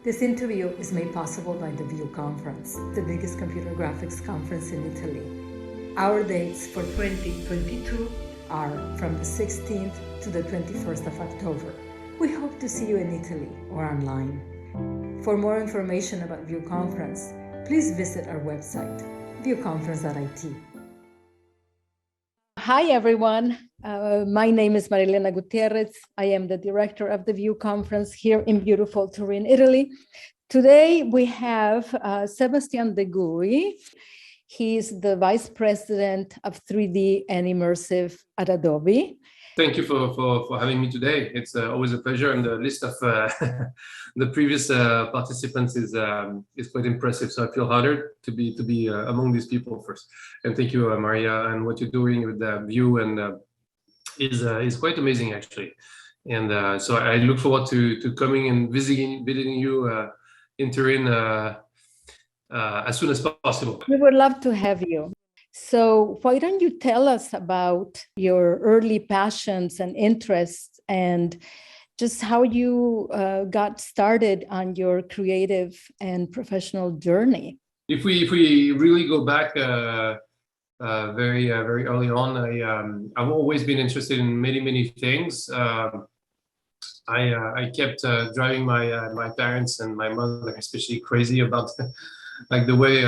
This interview is made possible by the VIEWConference, the biggest computer graphics conference in Italy. Our dates for 2022 are from the 16th to the 21st of October. We hope to see you in Italy or online. For more information about VIEWConference, please visit our website, viewconference.it. Hi, everyone. My name is Marilena Gutierrez. I am the director of the VIEWConference here in beautiful Turin, Italy. Today, we have Sebastien Deguy. He's the vice president of 3D and immersive at Adobe. Thank you for having me today. It's always a pleasure, and the list of the previous participants is quite impressive. So I feel honored to be among these people first. And thank you, Maria, and what you're doing with the View and is quite amazing actually. And so I look forward to coming and visiting you in Turin as soon as possible. We would love to have you. So why don't you tell us about your early passions and interests and just how you got started on your creative and professional journey? If we really go back very early on, I've always been interested in many things. I kept driving my parents and my mother especially crazy about like the way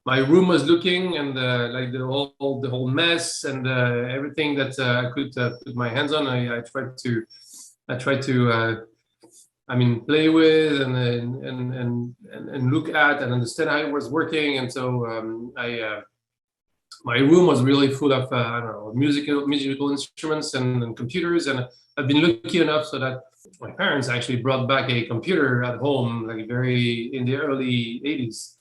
my room was looking, and like the whole mess and everything that I could put my hands on. I tried to play with and look at and understand how it was working. And so my room was really full of I don't know, musical instruments and computers, and I've been lucky enough so that my parents actually brought back a computer at home, like in the early 80s.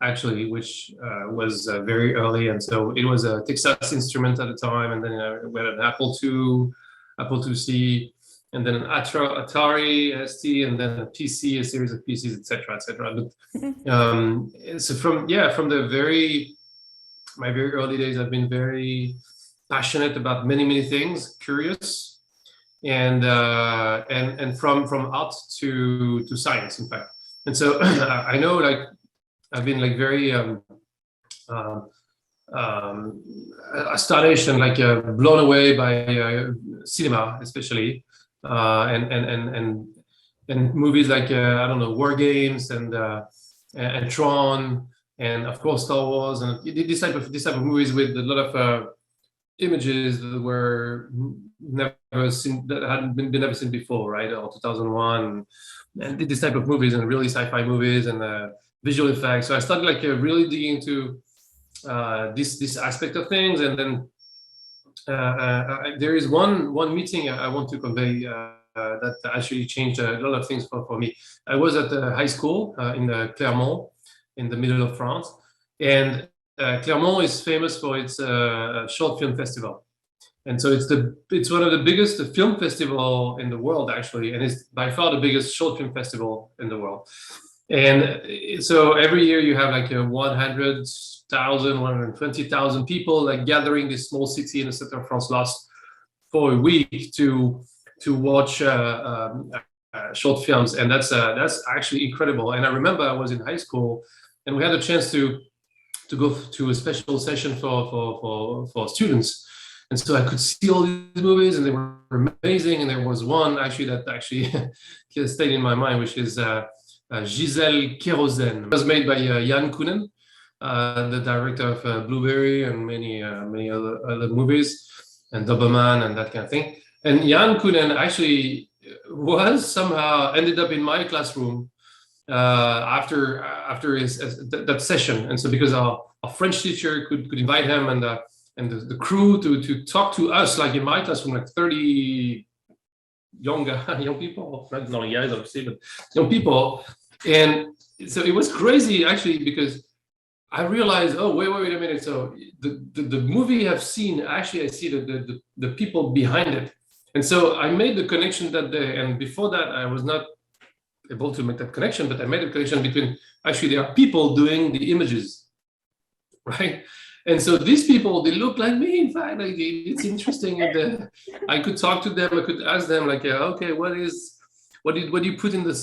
Actually, which was very early, and so it was a Texas Instrument at the time, and then we had an Apple IIc, and then an Atari ST, and then a PC, a series of PCs, etc. But so from my very early days, I've been very passionate about many things, curious, and from art to science, in fact. And so I know, like, I've been like very astonished and like blown away by cinema, especially, and movies like I don't know, War Games and Tron, and of course Star Wars, and this type of movies with a lot of images that were never seen, that hadn't been never seen before, right? Or 2001, and this type of movies, and really sci-fi movies and visual effects. So I started like really digging into this aspect of things, and then there is one meeting I want to convey that actually changed a lot of things for me. I was at a high school in Clermont, in the middle of France, and Clermont is famous for its short film festival, and so it's one of the biggest film festival in the world actually, and it's by far the biggest short film festival in the world. And so every year you have like 100,000, 120,000 people like gathering this small city in the center of France lost for a week to watch short films, and that's actually incredible. And I remember I was in high school, and we had a chance to go to a special session for students, and so I could see all these movies, and they were amazing. And there was one actually that stayed in my mind, which is Giselle Kérosène. It was made by Jan Koonen, the director of Blueberry and many other movies, and Doberman and that kind of thing. And Jan Koonen actually was somehow ended up in my classroom after that session. And so because our French teacher could invite him and the crew to talk to us, like in my classroom, like 30 young people, not guys obviously, but young people. And so it was crazy actually, because I realized, oh, wait a minute. So the movie I've seen, actually I see the people behind it. And so I made the connection that day. And before that, I was not able to make that connection, but I made a connection between, actually there are people doing the images, right? And so these people, they look like me, in fact, like it's interesting. And I could talk to them, I could ask them like, okay, what is what do you put in the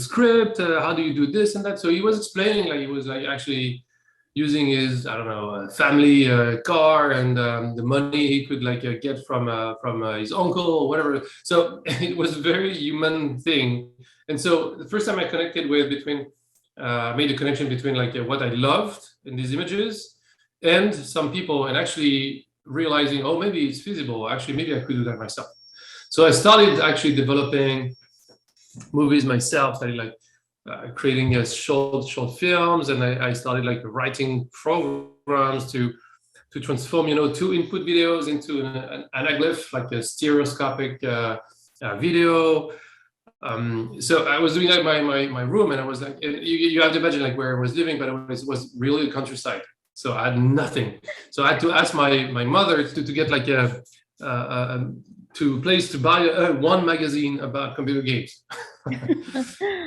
script? How do you do this and that? So he was explaining, like he was like actually using his, I don't know, family car and the money he could like get from his uncle or whatever. So it was a very human thing. And so the first time I connected with made a connection between like what I loved in these images and some people, and actually realizing, oh, maybe it's feasible. Actually, maybe I could do that myself. So I started actually developing movies myself. Started like creating short films, and I started like writing programs to transform, you know, 2 input videos into an anaglyph, like a stereoscopic video. So I was doing that in my room, and I was like, you have to imagine like where I was living, but it was really the countryside. So I had nothing. So I had to ask my mother to get like a place to buy one magazine about computer games.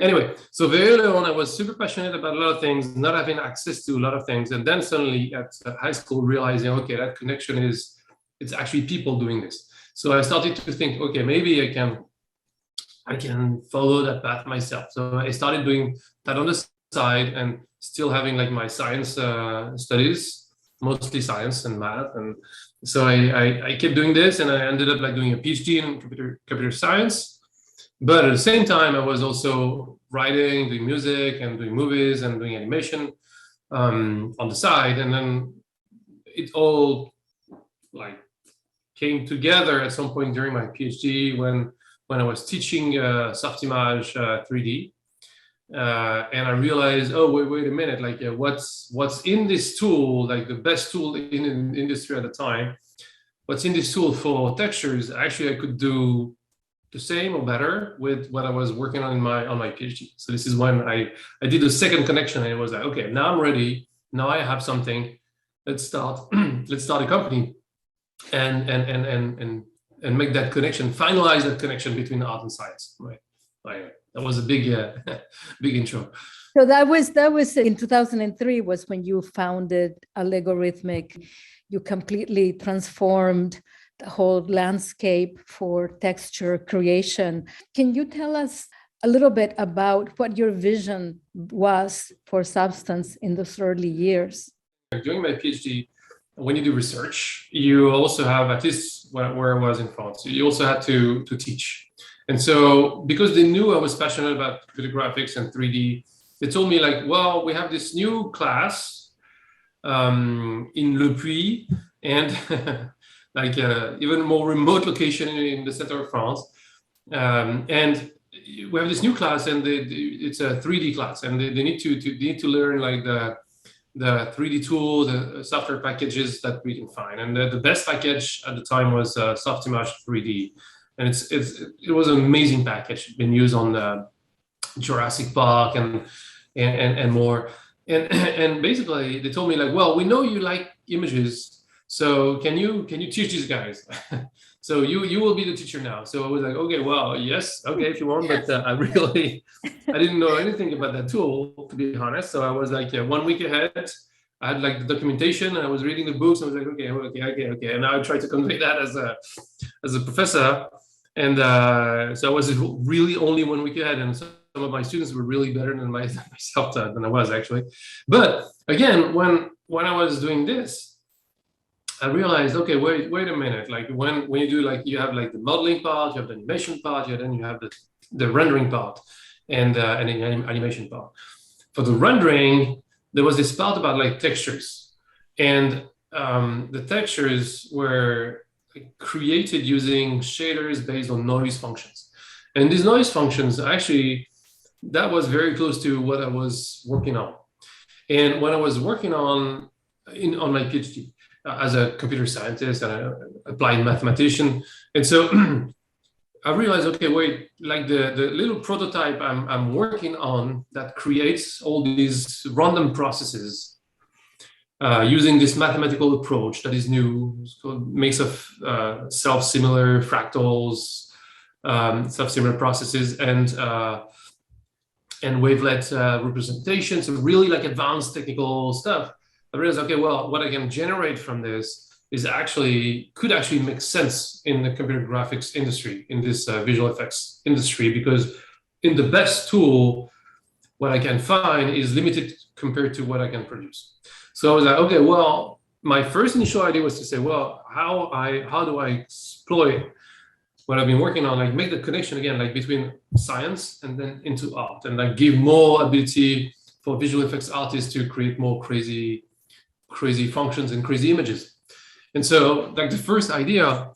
Anyway, so very early on, I was super passionate about a lot of things, not having access to a lot of things. And then suddenly at high school, realizing, okay, that connection it's actually people doing this. So I started to think, okay, maybe I can follow that path myself. So I started doing that on the side and still having like my science studies, mostly science and math. And so I kept doing this, and I ended up like doing a PhD in computer science. But at the same time, I was also writing, doing music, and doing movies and doing animation on the side. And then it all like came together at some point during my PhD when I was teaching Softimage 3D. And I realized, oh, wait a minute, like what's in this tool, like the best tool in the industry at the time, what's in this tool for textures, actually I could do the same or better with what I was working on my PhD. So this is when I did the second connection, and it was like, okay, now I'm ready. Now I have something. Let's start a company and make that connection, finalize that connection between art and science. Right. That was a big intro. So that was in 2003 was when you founded Allegorithmic. You completely transformed the whole landscape for texture creation. Can you tell us a little bit about what your vision was for Substance in those early years? During my PhD, when you do research, you also have, at least where I was in France, you also had to teach. And so because they knew I was passionate about computer graphics and 3D, they told me like, well, we have this new class in Le Puy, and like even more remote location in the center of France. And we have this new class, and it's a 3D class, and they need to learn like the 3D tools, the software packages that we can find. And the best package at the time was Softimage 3D. And it was an amazing package, been used on Jurassic Park and more. And basically they told me like, well, we know you like images, so can you teach these guys? So you will be the teacher now. So I was like, okay, well, yes, okay, if you want, but I didn't know anything about that tool, to be honest. So I was like 1 week ahead. I had like the documentation, and I was reading the books. I was like, okay. And I tried to convey that as a professor. And so I was really only 1 week ahead, and some of my students were really better than myself than I was actually. But again, when I was doing this, I realized, okay, wait a minute. Like when you do, like you have like the modeling part, you have the animation part, then you have the rendering part and the animation part. For the rendering, there was this part about like textures, and the textures were created using shaders based on noise functions. And these noise functions, actually, that was very close to what I was working on. And when I was working on my PhD as a computer scientist and an applied mathematician, and so I realized, okay, wait, like the little prototype I'm working on that creates all these random processes using this mathematical approach that is new, so makes of self-similar fractals, self-similar processes, and wavelet representations, so really like advanced technical stuff. I realized, okay, well, what I can generate from this could actually make sense in the computer graphics industry, in this visual effects industry, because in the best tool, what I can find is limited compared to what I can produce. So I was like, okay, well, my first initial idea was to say, well, how do I exploit what I've been working on, like make the connection again, like between science and then into art, and like give more ability for visual effects artists to create more crazy functions and crazy images. And so like the first idea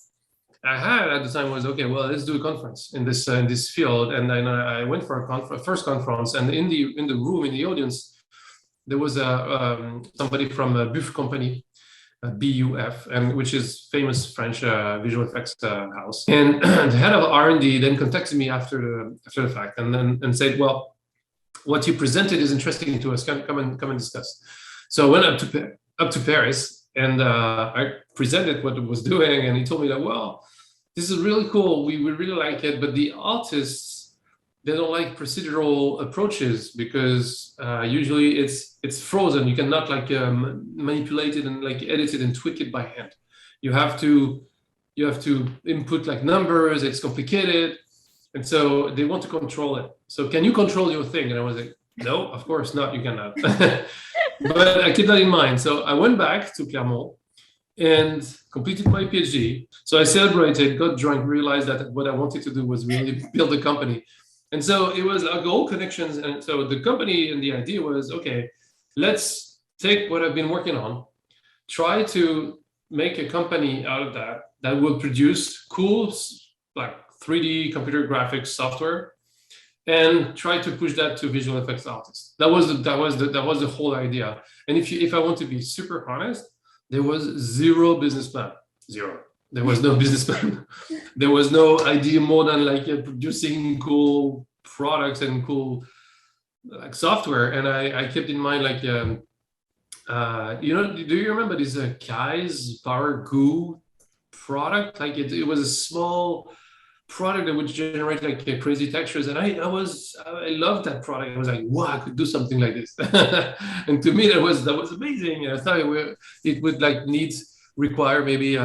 I had at the time was, okay, well, let's do a conference in this field. And then I went for a first conference, and in the room, in the audience, there was somebody from a Buff company, BUF, and which is famous French visual effects house. And the head of R&D then contacted me after the fact, and said, well, what you presented is interesting to us. Come and discuss. So I went up to Paris, and I presented what I was doing, and he told me that, well, this is really cool. We really like it, but the artists, they don't like procedural approaches, because usually it's frozen. You cannot like manipulate it and like edit it and tweak it by hand. You have to input like numbers. It's complicated, and so they want to control it. So can you control your thing? And I was like, no, of course not. You cannot. But I kept that in mind. So I went back to Clermont and completed my PhD. So I celebrated, got drunk, realized that what I wanted to do was really build a company. And so it was like all connections. And so the company and the idea was, okay, let's take what I've been working on, try to make a company out of that will produce cool, like 3D computer graphics software, and try to push that to visual effects artists. That was the whole idea. And if I want to be super honest, there was zero business plan. Zero. There was no business plan. There was no idea more than like producing cool products and cool like software. And I kept in mind like, do you remember this Kai's Power Goo product? Like it was a small product that would generate like crazy textures, and I loved that product. I was like, wow, I could do something like this. And to me that was amazing. And I thought it would like require maybe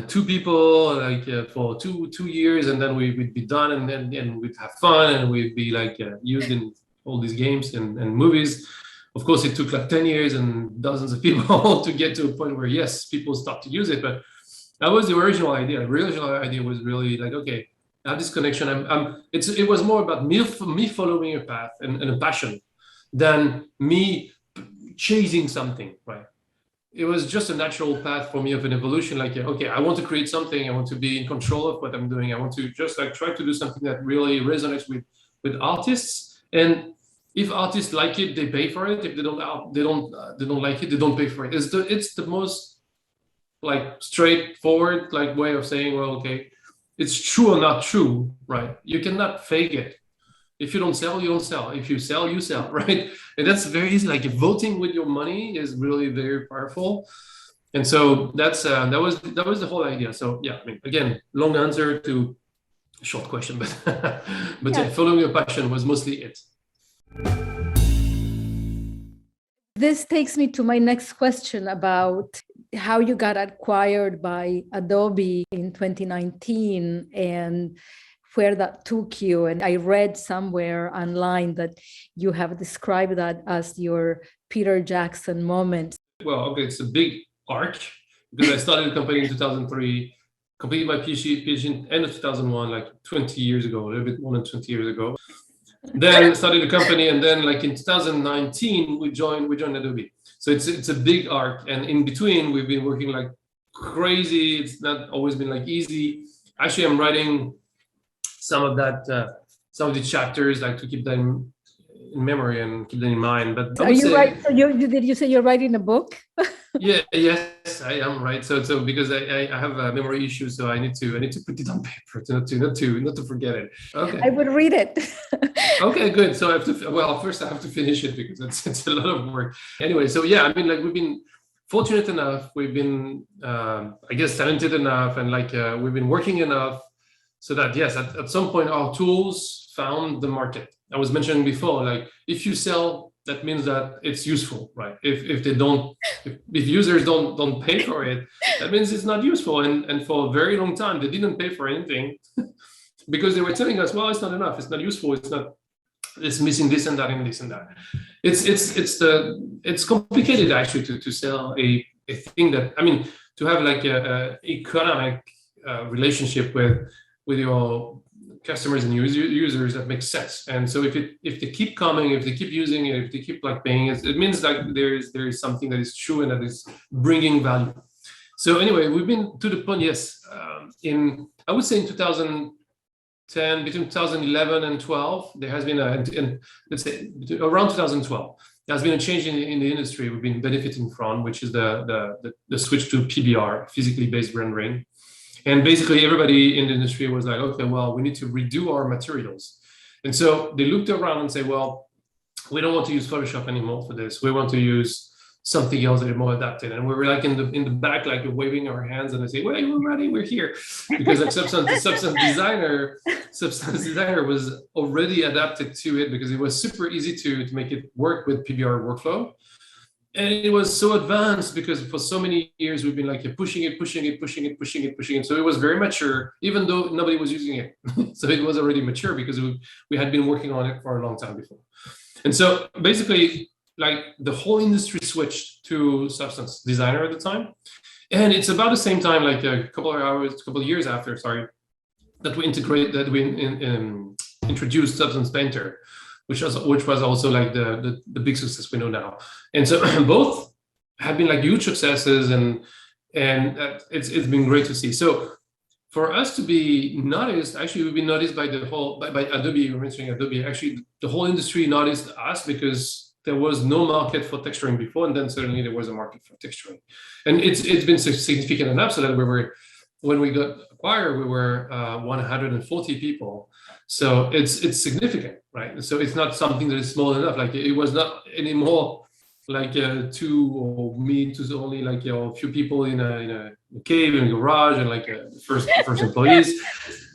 two people like for two years, and then we'd be done, and then we'd have fun, and we'd be like used in all these games and movies. Of course, it took like 10 years and dozens of people to get to a point where yes, people start to use it, but that was the original idea. The original idea was really like, okay, I have this connection. It was more about me following a path and a passion than me chasing something, right? It was just a natural path for me of an evolution. Like, okay, I want to create something. I want to be in control of what I'm doing. I want to just like try to do something that really resonates with artists. And if artists like it, they pay for it. If they don't like it, they don't pay for it. It's the most like straightforward like way of saying, well, okay, it's true or not true, right? You cannot fake it. If you don't sell, you don't sell. If you sell, you sell, right? And that's very easy. Like voting with your money is really very powerful. And so that was the whole idea. So yeah, I mean, again, long answer to a short question, but yeah, following your passion was mostly it. This takes me to my next question about how you got acquired by Adobe in 2019 and where that took you. And I read somewhere online that you have described that as your Peter Jackson moment. Well, okay, it's a big arc because I started the company in 2003, completed my PhD in end of 2001, like 20 years ago, a little bit more than 20 years ago. Then started the company, and then like in 2019 we joined Adobe. So it's a big arc, and in between we've been working like crazy. It's not always been like easy. Actually, I'm writing some of the chapters like to keep them in memory and keep them in mind. But are you right? So did you say you're writing a book? Yes, I am, right. So because I have a memory issue, so I need to put it on paper not to forget it. Okay. I would read it. Okay, good. So first I have to finish it because it's a lot of work. Anyway, so yeah, I mean, like we've been fortunate enough, we've been I guess talented enough, and like we've been working enough so that yes, at some point our tools found the market. I was mentioning before, like if you sell that means that it's useful, right? If they don't, if users don't pay for it, that means it's not useful. And for a very long time, they didn't pay for anything because they were telling us, well, it's not enough, it's not useful, it's missing this and that and this and that. It's complicated actually to sell a thing that, I mean, to have like a economic relationship with your customers and users that makes sense. And so if they keep coming, if they keep using it, if they keep like paying it, it means like there is something that is true and that is bringing value. So anyway, we've been to the point, yes, I would say in 2010, between 2011 and 12, there has been let's say around 2012, there's been a change in the industry we've been benefiting from, which is the switch to PBR, physically based rendering. And basically everybody in the industry was like, okay, well, we need to redo our materials. And so they looked around and said, well, we don't want to use Photoshop anymore for this. We want to use something else that is more adapted. And we were like in the back, like waving our hands, and I say, well, we're ready, we're here. Because like substance designer was already adapted to it because it was super easy to make it work with PBR workflow. And it was so advanced because for so many years we've been like pushing it. So it was very mature, even though nobody was using it. So it was already mature because we had been working on it for a long time before. And so basically, like the whole industry switched to Substance Designer at the time. And it's about the same time, like a couple of years after, that we introduced Substance Painter, which was also like the big success we know now. And so both have been like huge successes, and it's been great to see. So for us to be noticed, actually we've been noticed by by Adobe. You're mentioning Adobe. Actually, the whole industry noticed us because there was no market for texturing before, and then suddenly there was a market for texturing. And it's been significant enough so that when we got acquired, we were 140 people. So it's significant, right? So it's not something that is small enough. Like it was not anymore like two or me to only like a few people in a cave in a garage and like first employees,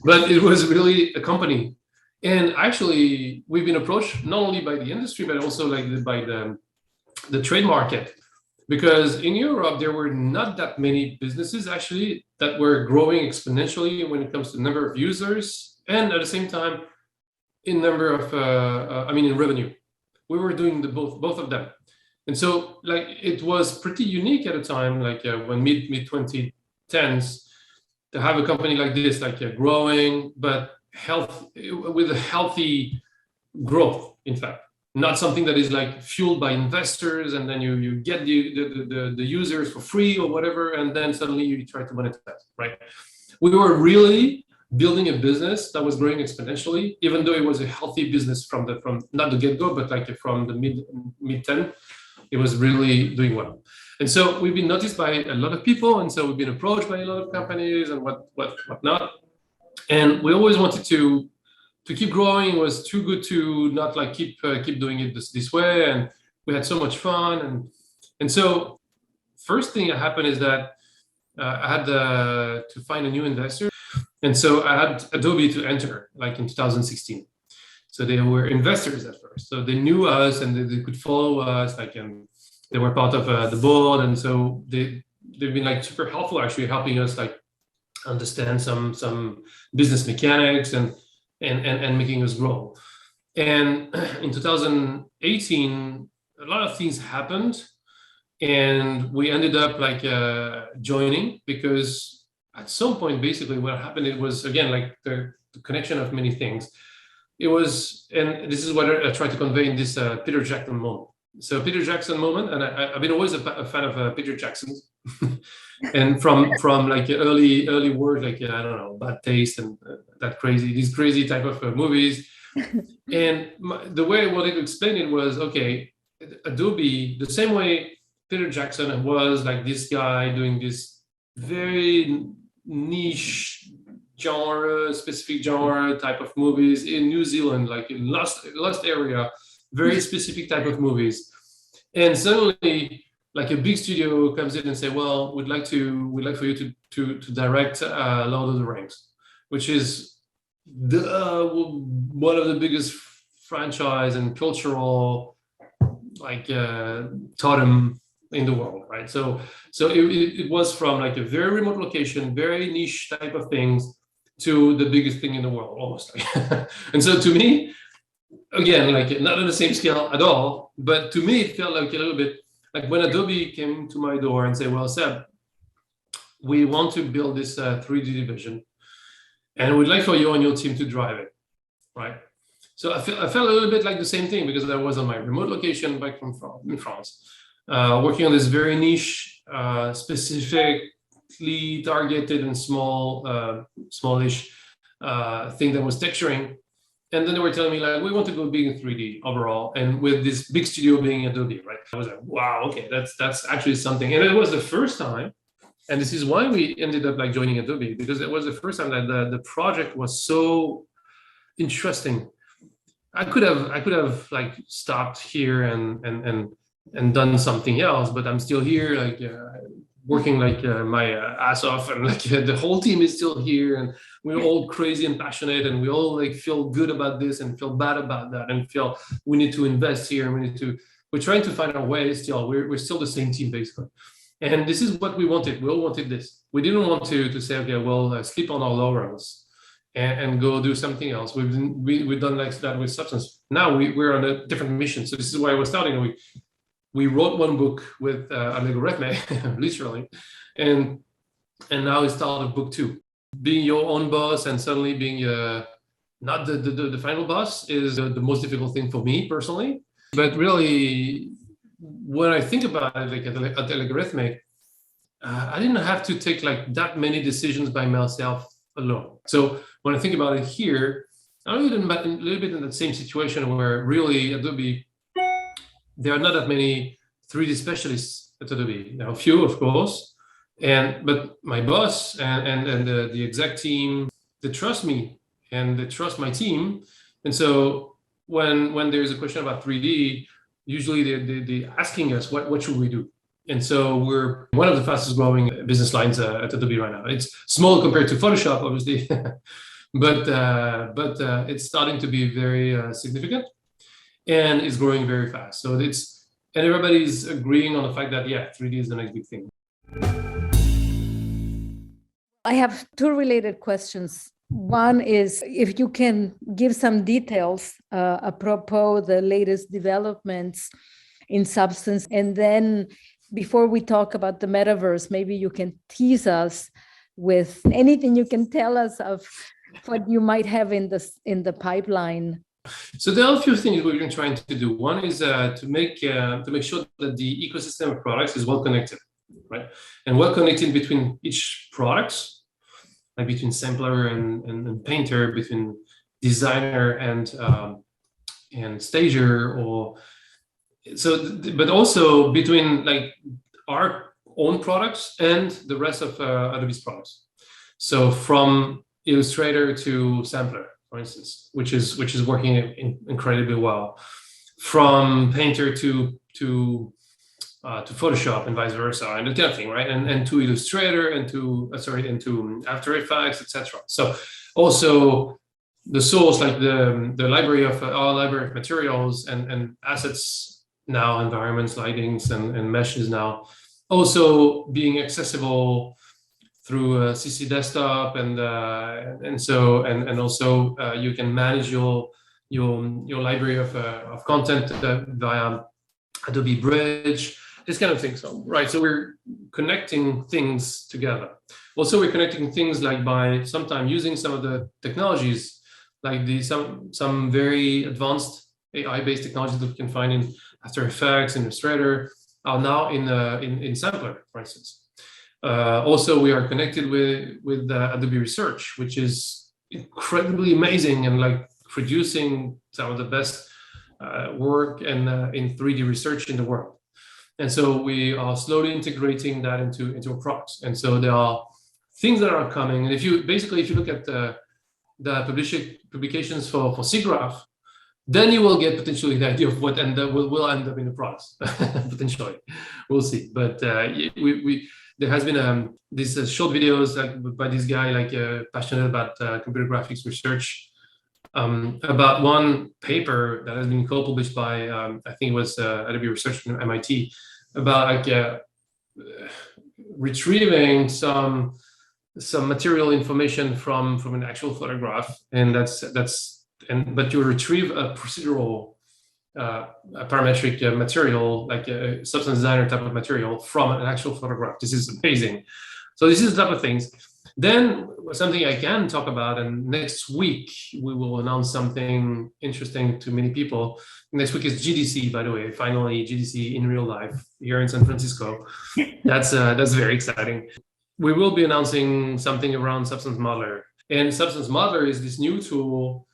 but it was really a company. And actually, we've been approached not only by the industry but also like by the trade market, because in Europe there were not that many businesses actually that were growing exponentially when it comes to number of users. And at the same time, in number of, in revenue, we were doing both of them. And so, like, it was pretty unique at the time, like when mid 2010s, to have a company like this, like growing, but with a healthy growth. In fact, not something that is like fueled by investors, and then you get the users for free or whatever, and then suddenly you try to monetize, right? We were really building a business that was growing exponentially, even though it was a healthy business from not the get-go, but like from the mid 10, it was really doing well. And so we've been noticed by a lot of people, and so we've been approached by a lot of companies and whatnot. And we always wanted to keep growing. It was too good to not like keep doing it this way. And we had so much fun. And so first thing that happened is that I had to find a new investor. And so I had Adobe to enter, like in 2016. So they were investors at first. So they knew us and they could follow us, like, and they were part of the board. And so they've been like super helpful, actually helping us like understand some business mechanics and making us grow. And in 2018, a lot of things happened, and we ended up like joining because at some point, basically, what happened, it was, again, like the connection of many things. It was, and this is what I try to convey in this Peter Jackson moment. So Peter Jackson moment, and I've been always a fan of Peter Jackson's, and from like early work, like, I don't know, Bad Taste and these crazy type of movies. And the way I wanted to explain it was, okay, Adobe, the same way Peter Jackson was like this guy doing this very niche specific genre type of movies in New Zealand, like in lost area, very specific type of movies. And suddenly, like a big studio comes in and say, well, we'd like for you to direct Lord of the Rings, which is one of the biggest franchise and cultural totem in the world, right? So it was from like a very remote location, very niche type of things, to the biggest thing in the world, almost. And so to me, again, like not on the same scale at all, but to me it felt like a little bit like when Adobe came to my door and said, well, Seb, we want to build this 3D division, and we'd like for you and your team to drive it, right? So I felt a little bit like the same thing, because I was on my remote location back in France, working on this very niche, specifically targeted and smallish thing that was texturing. And then they were telling me, like, we want to go big in 3D overall, and with this big studio being Adobe, right? I was like, wow, okay, that's actually something. And it was the first time, and this is why we ended up like joining Adobe, because it was the first time that the project was so interesting. I could have like stopped here and done something else, but I'm still here, like working like my ass off, and like the whole team is still here, and we're all crazy and passionate, and we all like feel good about this and feel bad about that, and feel we need to invest here, and we're trying to find our way still. We're still the same team basically, and this is what we wanted. We all wanted this. We didn't want to say, okay, well, sleep on our laurels and go do something else. We've done like that with Substance. Now we're on a different mission. So this is why we're starting. We wrote one book with algorithm, literally, and now it's started book 2. Being your own boss and suddenly being not the final boss is the most difficult thing for me personally. But really, when I think about it, like at algorithm, I didn't have to take like that many decisions by myself alone. So when I think about it here, I'm a little bit in the same situation where really Adobe, there are not that many 3D specialists at Adobe. Now, a few, of course, but my boss and the exec team, they trust me and they trust my team. And so when there's a question about 3D, usually they're asking us, what should we do? And so we're one of the fastest growing business lines at Adobe right now. It's small compared to Photoshop, obviously, but it's starting to be very significant, and it's growing very fast. So and everybody's agreeing on the fact that, yeah, 3D is the next big thing. I have 2 related questions. One is if you can give some details apropos the latest developments in Substance, and then before we talk about the metaverse, maybe you can tease us with anything you can tell us of what you might have in the pipeline. So there are a few things we've been trying to do. One is to make sure that the ecosystem of products is well connected, right? And well connected between each products, like between sampler and painter, between designer and stager, but also between like our own products and the rest of Adobe's products. So from Illustrator to sampler, for instance, which is working incredibly well, from Painter to Photoshop and vice versa, and the kind of thing, right? And to Illustrator and to After Effects, etc. So also the source, like the library of our library of materials and assets now, environments, lightings, and meshes now, also being accessible through CC Desktop, and also you can manage your library of content via Adobe Bridge, this kind of thing. So right, so we're connecting things together. Also, we're connecting things like by sometimes using some of the technologies, like some very advanced AI-based technologies that we can find in After Effects, Illustrator, are now in Sampler, for instance. Also, we are connected with Adobe Research, which is incredibly amazing and like producing some of the best work in 3D research in the world. And so we are slowly integrating that into our products. And so there are things that are coming. And if you look at the publications for SIGGRAPH, then you will get potentially the idea of what will end up in the products. Potentially, we'll see. But there has been these short videos like by this guy, like passionate about computer graphics research, about one paper that has been co-published by, I think it was Adobe Research from MIT, about like retrieving some material information from an actual photograph, and but you retrieve a procedural a parametric material, like a substance designer type of material from an actual photograph. This is amazing. So this is the type of things. Then something I can talk about, and next week we will announce something interesting to many people. Next week is GDC, by the way, finally GDC in real life here in San Francisco. That's very exciting. We will be announcing something around Substance Modeler. And Substance Modeler is this new tool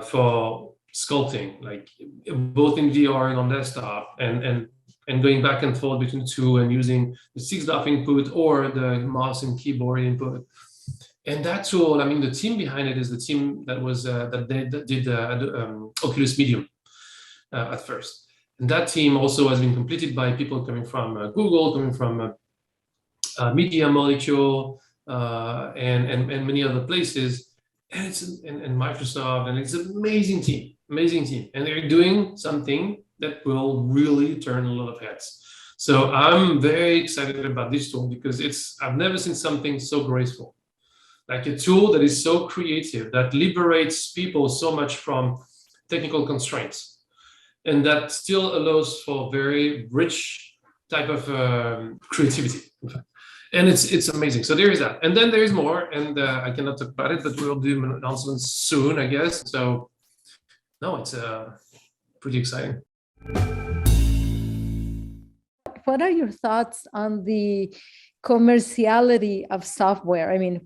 for sculpting, like both in VR and on desktop, and going back and forth between the two, and using the 6-DoF input or the mouse and keyboard input. And that tool, I mean, the team behind it is the team that was that did Oculus Medium at first. And that team also has been completed by people coming from Google, coming from Media Molecule, and many other places, and Microsoft, and it's an amazing team, and they're doing something that will really turn a lot of heads. So I'm very excited about this tool because I've never seen something so graceful, like a tool that is so creative, that liberates people so much from technical constraints, and that still allows for very rich type of creativity, in fact. And it's amazing. So there is that. And then there is more, and I cannot talk about it, but we'll do announcements soon, I guess. So no, it's pretty exciting. What are your thoughts on the commerciality of software? I mean,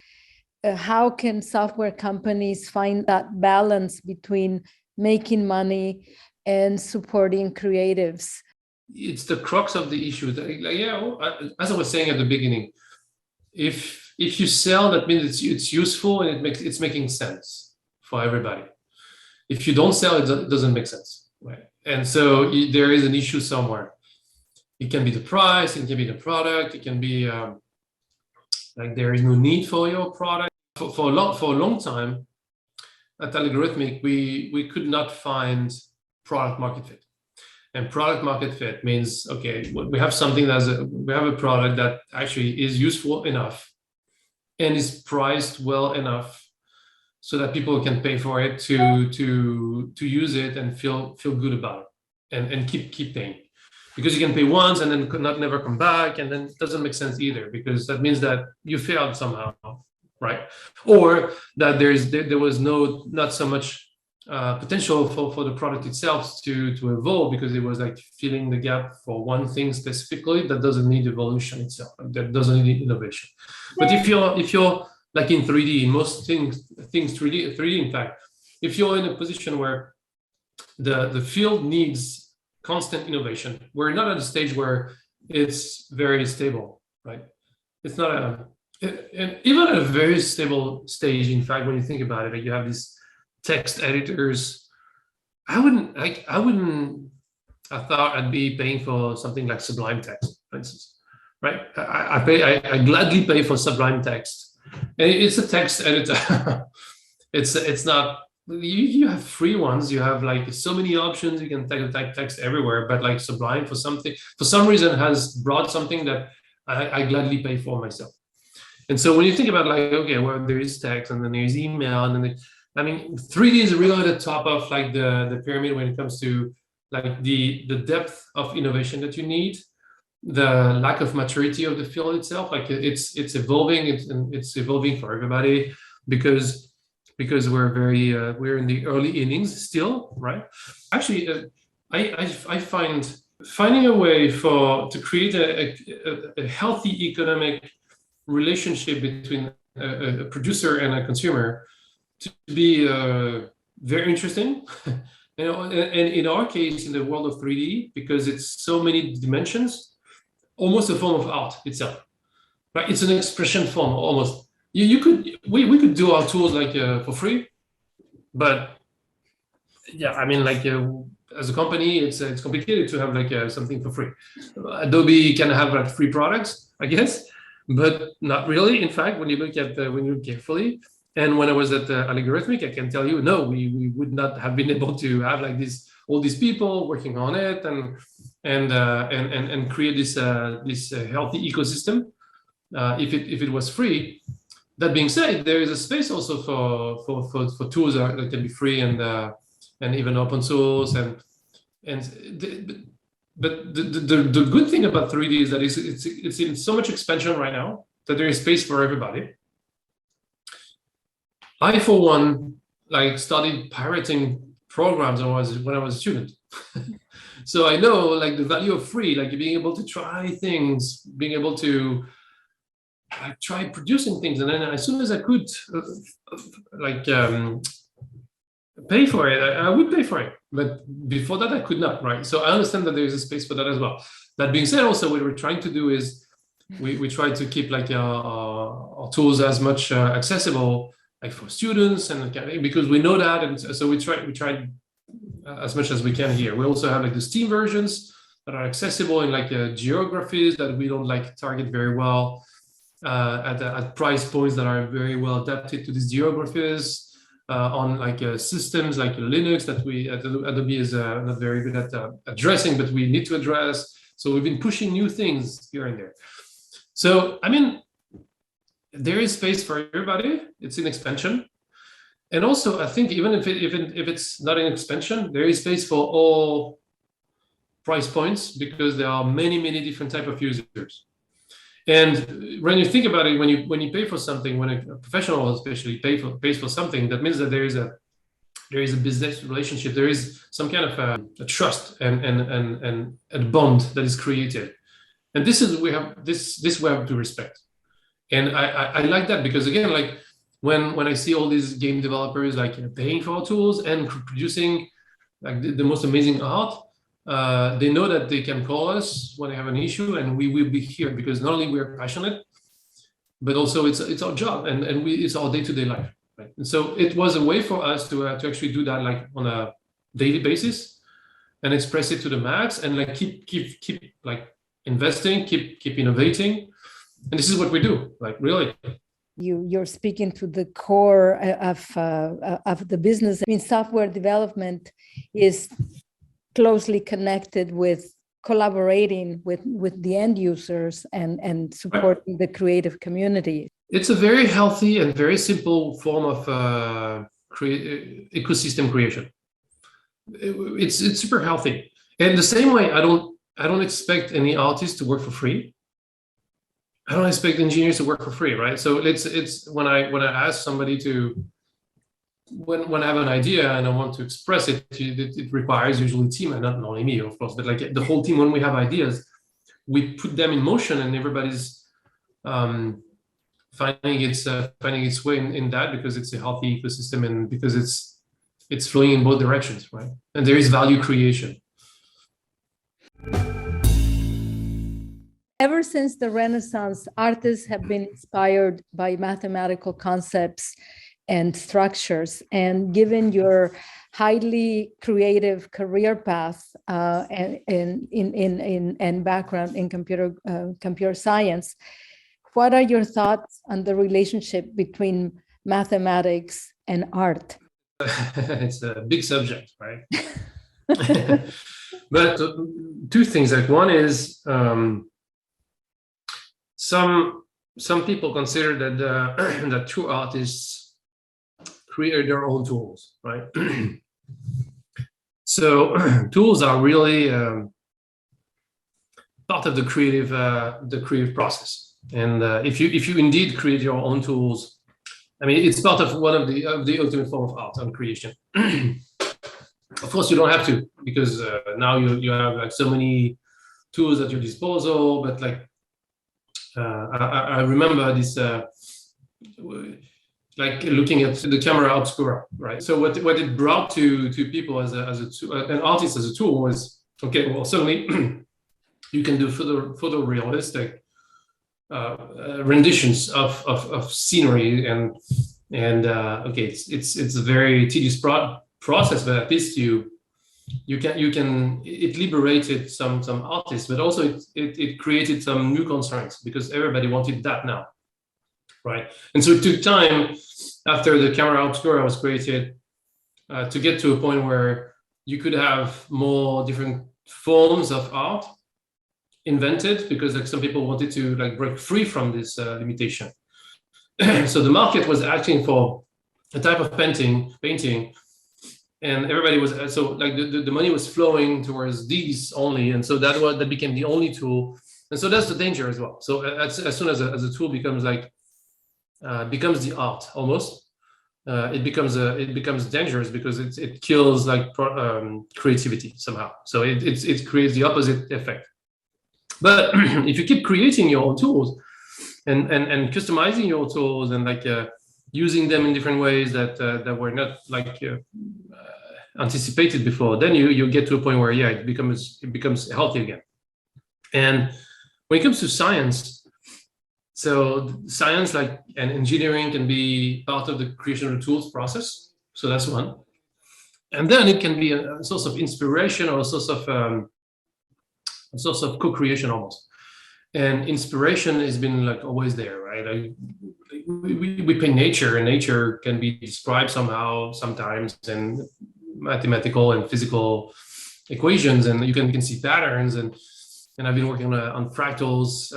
how can software companies find that balance between making money and supporting creatives? It's the crux of the issue. As I was saying at the beginning, if you sell, that means it's useful and it's making sense for everybody. If you don't sell, it doesn't make sense, right? And so there is an issue somewhere. It can be the price, it can be the product, it can be like there is no need for your product. For a long time at Algorithmic, we could not find product market fit. And product market fit means, okay, we have something we have a product that actually is useful enough and is priced well enough so that people can pay for it to use it and feel good about it, and keep paying. Because you can pay once and then never come back, and then it doesn't make sense either, because that means that you failed somehow, right? Or that there was not so much potential for the product itself to evolve, because it was like filling the gap for one thing specifically that doesn't need evolution itself, that doesn't need innovation. But if you're like in 3D, in most things 3D, in fact, if you're in a position where the field needs constant innovation, we're not at a stage where it's very stable, right? It's not and even at a very stable stage, in fact, when you think about it, like you have these text editors. I thought I'd be paying for something like Sublime Text, for instance, right? I gladly pay for Sublime Text, and it's a text editor. It's not. You have free ones. You have like so many options. You can type text everywhere. But like Sublime, for some reason, has brought something that I gladly pay for myself. And so when you think about like, okay, well, there is text, and then there's email, and then I mean, 3D is really at the top of like the pyramid when it comes to like the depth of innovation that you need, the lack of maturity of the field itself. Like it's evolving. It's evolving for everybody because we're in the early innings still, right? Actually, I find finding a way to create a healthy economic relationship between a producer and a consumer to be very interesting. And in our case, in the world of 3D, because it's so many dimensions, almost a form of art itself, right? It's an expression form almost. We could do our tools like for free, but yeah, I mean, like as a company, it's complicated to have like something for free. Adobe can have like free products, I guess, but not really. In fact, when you look carefully, And when I was at Algorithmic, I can tell you, no, we would not have been able to have like all these people working on it and create this healthy ecosystem if it was free. That being said, there is a space also for tools that can be free and even open source but the good thing about 3D is that it's in so much expansion right now that there is space for everybody. I, for one, like studied pirating programs when I was a student. So I know like the value of free, like being able to try things, being able to try producing things, and then as soon as I could, pay for it, I would pay for it. But before that, I could not, right? So I understand that there is a space for that as well. That being said, also what we're trying to do is we try to keep like our tools as much accessible, like for students, and because we know that, and so we try as much as we can here. We also have like the Steam versions that are accessible in like geographies that we don't like target very well at price points that are very well adapted to these geographies. On like systems like Linux that Adobe is not very good at addressing, but we need to address. So we've been pushing new things here and there. So, I mean, there is space for everybody. It's in expansion. And also, I think even if it's not in expansion, there is space for all price points because there are many, many different types of users. And when you think about it, when you pay for something, when a professional especially pays for something, that means that there is a business relationship. There is some kind of a trust and a bond that is created. And this we have to respect. And I like that because again, like when I see all these game developers like paying for our tools and producing like the most amazing art, they know that they can call us when they have an issue, and we will be here because not only we're passionate, but also it's our job and it's our day-to-day life. Right? And so it was a way for us to actually do that like on a daily basis and express it to the max and like keep like investing, keep innovating, and this is what we do. Like really. You're speaking to the core of the business. I mean, software development is closely connected with collaborating with the end users and supporting the creative community. It's a very healthy and very simple form of ecosystem creation. It's super healthy. And the same way, I don't expect any artist to work for free. I don't expect engineers to work for free, right? So it's when I ask somebody to when I have an idea and I want to express it, it requires usually a team, and not only me, of course, but like the whole team. When we have ideas, we put them in motion, and everybody's finding its way in that because it's a healthy ecosystem and because it's flowing in both directions, right? And there is value creation. Ever since the Renaissance, artists have been inspired by mathematical concepts and structures. And given your highly creative career path and background in computer science, what are your thoughts on the relationship between mathematics and art? It's a big subject, right? But two things. Like one is some people consider that that true artists create their own tools, right? So tools are really part of the creative process. And if you indeed create your own tools, I mean, it's part of one of the ultimate form of art and creation. Of course, you don't have to, because now you have like so many tools at your disposal. But like I remember this. Like looking at the camera obscura, right? So what it brought to people as an artist as a tool was, okay, well, suddenly you can do photorealistic renditions of scenery and okay, it's a very tedious process, but at least it liberated some artists, but also it created some new concerns because everybody wanted that now. right? And so it took time after the camera obscura was created to get to a point where you could have more different forms of art invented, because like some people wanted to like break free from this limitation. So the market was asking for a type of painting, and everybody was, so like the money was flowing towards these only, and so that became the only tool. And so that's the danger as well. So as soon as a tool becomes like becomes the art almost, it becomes dangerous, because it kills like creativity somehow. So it creates the opposite effect. But if you keep creating your own tools and customizing your tools and like using them in different ways that were not like anticipated before, then you get to a point where it becomes healthy again. And when it comes to science, so science like and engineering can be part of the creation of the tools process. So that's one. And then it can be a source of inspiration or a source of co-creation almost. And inspiration has been like always there, right? Like, we paint nature, and nature can be described somehow sometimes in mathematical and physical equations, and you can see patterns. And I've been working on fractals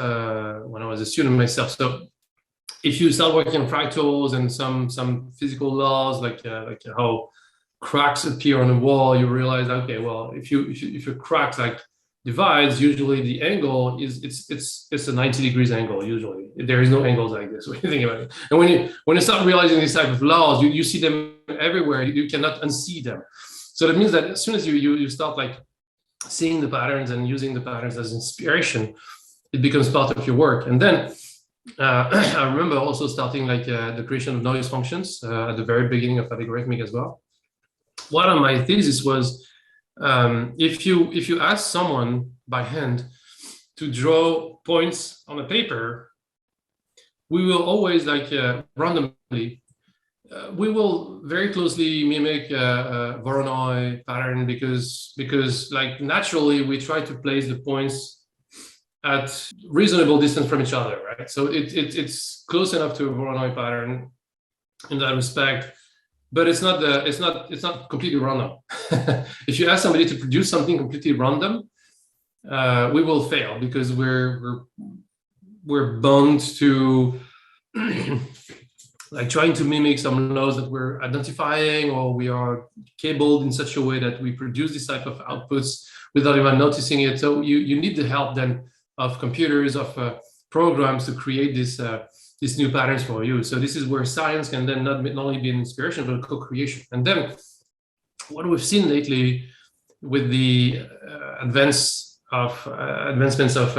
when I was a student myself. So if you start working on fractals and some physical laws, like how cracks appear on a wall, you realize, okay, well, if your crack like divides, usually the angle it's a 90 degrees angle. Usually there is no angles like this when you think about it. And when you start realizing these type of laws, you see them everywhere. You cannot unsee them. So that means that as soon as you start like seeing the patterns and using the patterns as inspiration, it becomes part of your work. And then I remember also starting like the creation of noise functions at the very beginning of algorithmic as well. One of my thesis was, if you ask someone by hand to draw points on a paper, we will always like randomly, we will very closely mimic a Voronoi pattern, because like naturally we try to place the points at reasonable distance from each other, right? So it's close enough to a Voronoi pattern in that respect. But it's not completely random. If you ask somebody to produce something completely random, we will fail, because we're bound to like trying to mimic some laws that we're identifying, or we are cabled in such a way that we produce this type of outputs without even noticing it. So you need the help then of computers, of programs to create these new patterns for you. So this is where science can then not only be an inspiration, but co-creation. And then what we've seen lately with the advancements of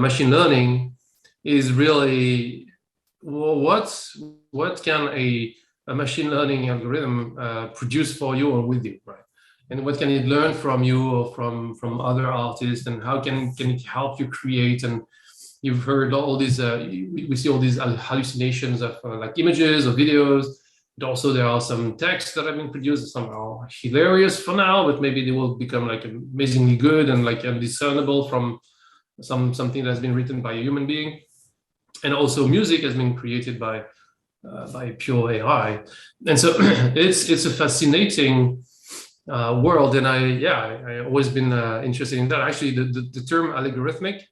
machine learning is really, well, what can a machine learning algorithm produce for you or with you, right? And what can it learn from you or from other artists, and how can it help you create? And you've heard all these, we see all these hallucinations of like images or videos. But also there are some texts that have been produced, some are hilarious for now, but maybe they will become like amazingly good and like undiscernible from something that's been written by a human being. And also music has been created by pure AI. And so it's a fascinating world. And I always been interested in that. Actually, the term algorithmic,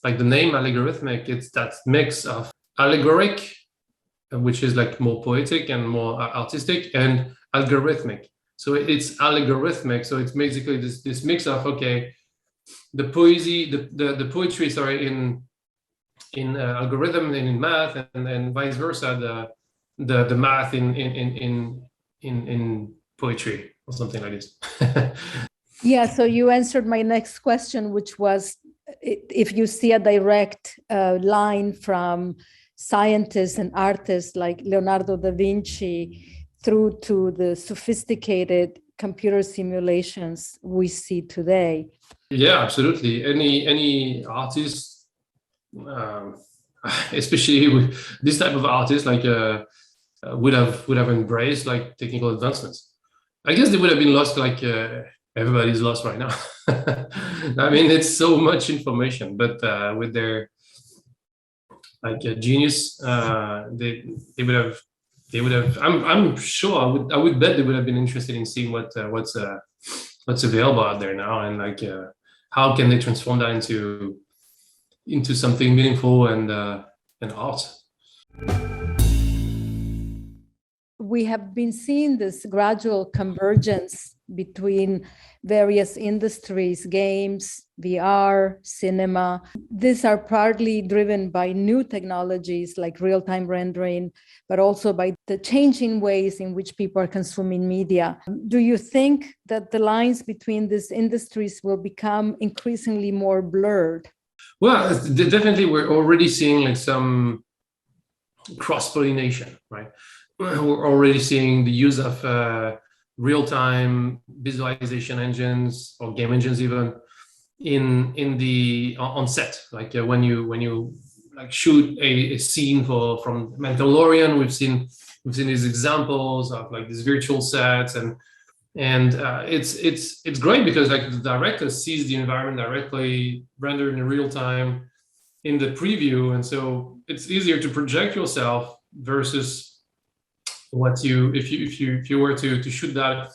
like the name algorithmic, it's that mix of allegoric, which is like more poetic and more artistic, and algorithmic. So it's algorithmic. So it's basically this mix of, okay, the poetry, sorry, in algorithm and in math, and vice versa, the math in poetry or something like this. Yeah, so you answered my next question, which was if you see a direct line from scientists and artists like Leonardo da Vinci through to the sophisticated computer simulations we see today. Yeah, absolutely. Any artist, especially with this type of artist, like would have embraced like technical advancements. I guess they would have been lost, like everybody's lost right now. I mean, it's so much information, but with their like a genius, they would have. I'm sure I would bet they would have been interested in seeing what's available out there now, and like how can they transform that into something meaningful and art. We have been seeing this gradual convergence between various industries, games, VR, cinema. These are partly driven by new technologies like real-time rendering, but also by the changing ways in which people are consuming media. Do you think that the lines between these industries will become increasingly more blurred? Well, definitely we're already seeing like some cross-pollination, right? We're already seeing the use of real-time visualization engines or game engines even on set. Like when you like shoot a scene from Mandalorian, we've seen these examples of like these virtual sets, and it's great because like the director sees the environment directly rendered in real time in the preview, and so it's easier to project yourself versus if you were to shoot that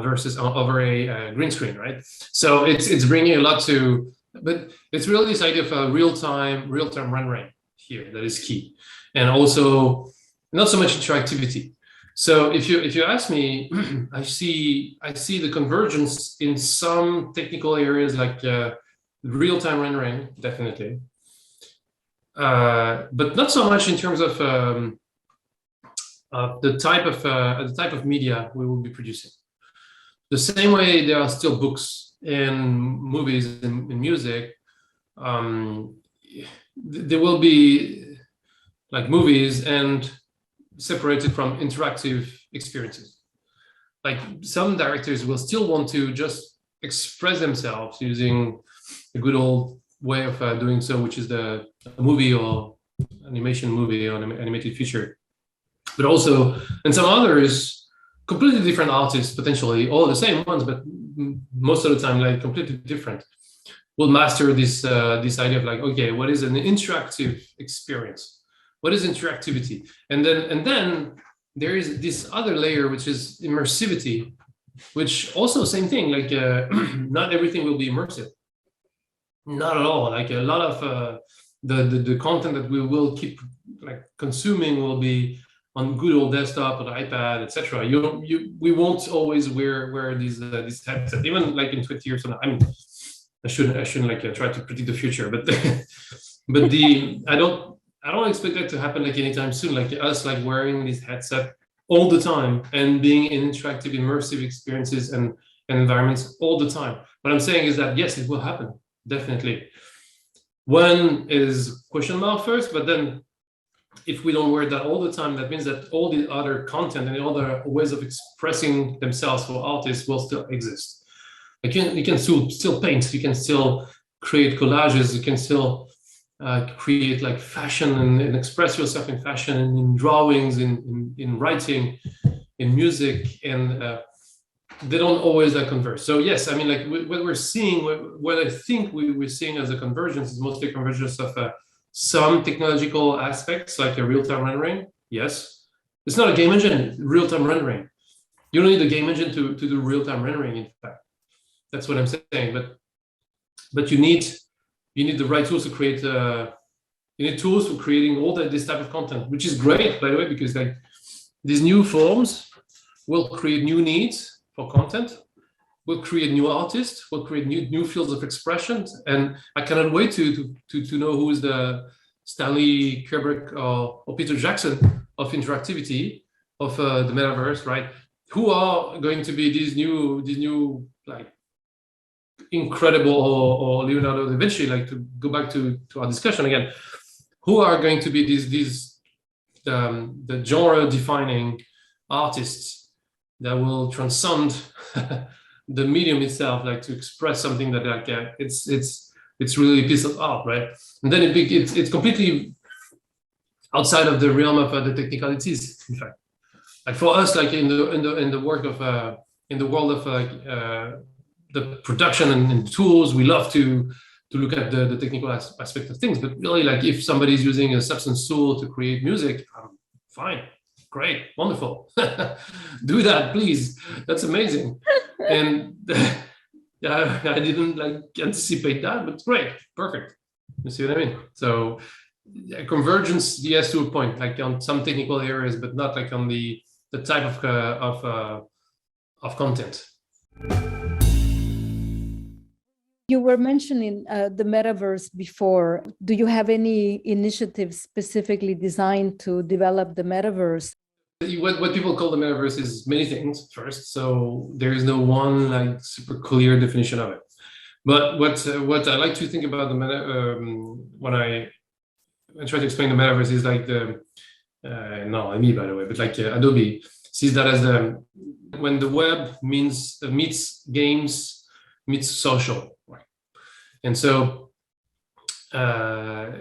versus over a green screen, right? So it's bringing a lot to, but it's really this idea of real-time rendering here that is key, and also not so much interactivity. So if you ask me, I see the convergence in some technical areas like real-time rendering, definitely, but not so much in terms of the type of media we will be producing. The same way there are still books and movies and music, there will be like movies and separated from interactive experiences. Like some directors will still want to just express themselves using a good old way of doing so, which is the movie or animation movie or animated feature. But also, and some others, completely different artists, potentially, all the same ones, but most of the time, like completely different, will master this idea of like, okay, what is an interactive experience? What is interactivity? And then there is this other layer, which is immersivity, which also same thing, like not everything will be immersive. Not at all. Like a lot of the content that we will keep like consuming will be on good old desktop or the iPad, etc. We won't always wear these headsets, even like in 20 years from now. I mean, I shouldn't like try to predict the future, but I don't expect that to happen like anytime soon. Like us like wearing this headset all the time and being in interactive, immersive experiences and environments all the time. What I'm saying is that yes, it will happen, definitely. When is question mark first, but then if we don't wear that all the time, that means that all the other content and the other ways of expressing themselves for artists will still exist. Like you can still paint, you can still create collages, you can still create like fashion and express yourself in fashion and in drawings, in writing, in music, and they don't always converge. So yes, I mean, like what we're seeing, what I think we're seeing as a convergence is mostly a convergence of some technological aspects, like a real-time rendering. Yes, it's not a game engine, real-time rendering. You don't need a game engine to do real-time rendering. In fact, that's what I'm saying. But you need the right tools to create. You need tools for creating all this type of content, which is great, by the way, because like these new forms will create new needs for content, will create new artists, will create new fields of expression, and I cannot wait to know who is the Stanley Kubrick or Peter Jackson of interactivity, of the metaverse, right? Who are going to be these new like incredible, or Leonardo da Vinci, like to go back to our discussion again, who are going to be these the genre defining artists that will transcend the medium itself, like to express something that like it's really a piece of art, right? And then it's completely outside of the realm of the technicalities. In fact, like for us, like in the work of in the world of like the production and tools, we love to look at the technical aspect of things. But really, like if somebody's using a Substance tool to create music, fine, great, wonderful. Do that, please. That's amazing. And yeah, I didn't like anticipate that, but great, perfect. You see what I mean? So convergence, yes, to a point, like on some technical areas, but not like on the type of content. You were mentioning the metaverse before. Do you have any initiatives specifically designed to develop the metaverse? What people call the metaverse is many things first, so there is no one like super clear definition of it. But what I like to think about the when I try to explain the metaverse is like not me, by the way, but like Adobe sees that as when the web meets games, meets social, right? And so so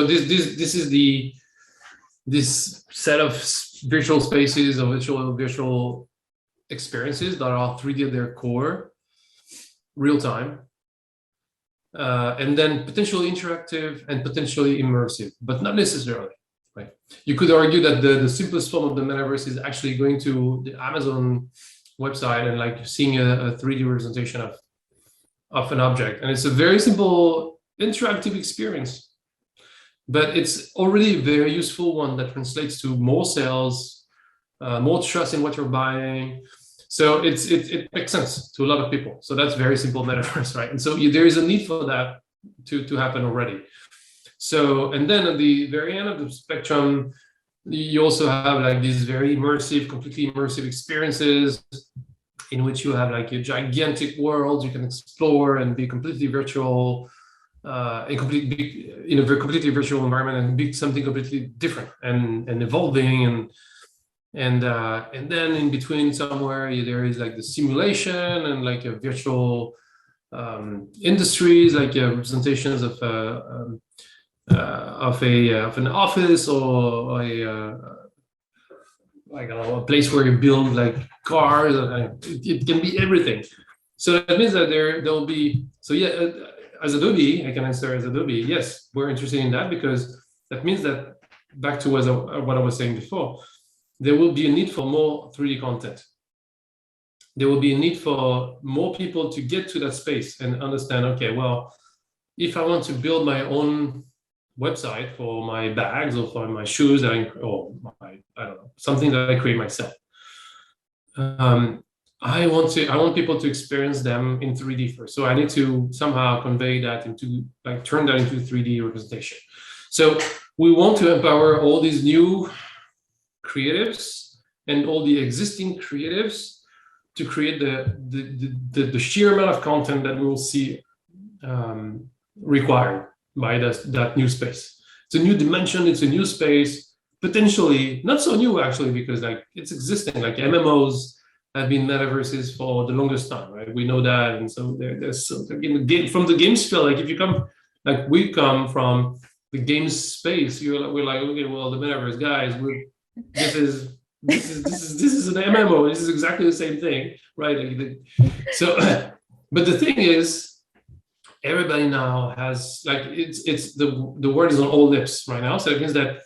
this is this set of virtual spaces or virtual experiences that are 3D at their core, real time, and then potentially interactive and potentially immersive, but not necessarily, right? You could argue that the simplest form of the metaverse is actually going to the Amazon website and like seeing a 3D representation of an object. And it's a very simple interactive experience, but it's already a very useful one that translates to more sales, more trust in what you're buying. So it makes sense to a lot of people. So that's very simple metaverse, right? And so there is a need for that to happen already. So, and then at the very end of the spectrum, you also have like these very immersive, completely immersive experiences in which you have like a gigantic world you can explore and be completely virtual, in a completely virtual environment and be something completely different and evolving and then in between somewhere there is like the simulation and like a virtual industries, like representations of an office or a place where you build like cars. It can be everything. So that means that there will be. So yeah, as Adobe, I can answer as Adobe. Yes, we're interested in that because that means that back to what I was saying before. There will be a need for more 3D content. There will be a need for more people to get to that space and understand, okay, well, if I want to build my own website for my bags or for my shoes, I don't know, something that I create myself. I want people to experience them in 3D first. So I need to somehow convey that turn that into 3D representation. So we want to empower all these new creatives and all the existing creatives to create the sheer amount of content that we will see required by that new space. It's a new dimension, it's a new space, potentially not so new actually, because like it's existing, like MMOs have been metaverses for the longest time, right? We know that. And so there's in the game, from the games field, like if you come, like we come from the games space, we're like, okay, well, the metaverse guys, this is an MMO. This is exactly the same thing, right? So, but the thing is, everybody now has like it's the word is on all lips right now. So it means that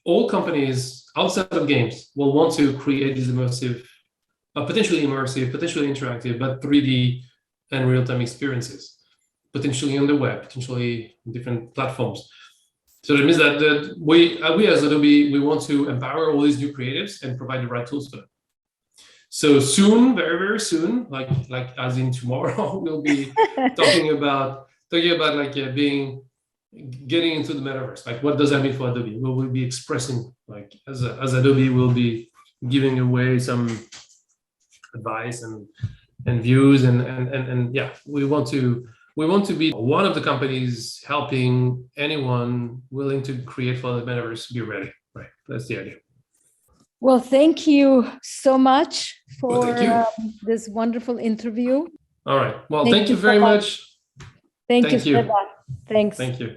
all companies outside of games will want to create these immersive, potentially immersive, potentially interactive, but 3D and real-time experiences, potentially on the web, potentially on different platforms. So that means that we as Adobe, we want to empower all these new creatives and provide the right tools for them. So soon, very, very soon, like as in tomorrow, we'll be talking about like getting into the metaverse. Like, what does that mean for Adobe? We will be expressing, like as Adobe, we'll be giving away some advice and views and yeah, we want to be one of the companies helping anyone willing to create for the metaverse be ready. Right, that's the idea. Well, thank you so much for this wonderful interview. All right. Well, thank you very much. Thank you. Thanks. Thank you.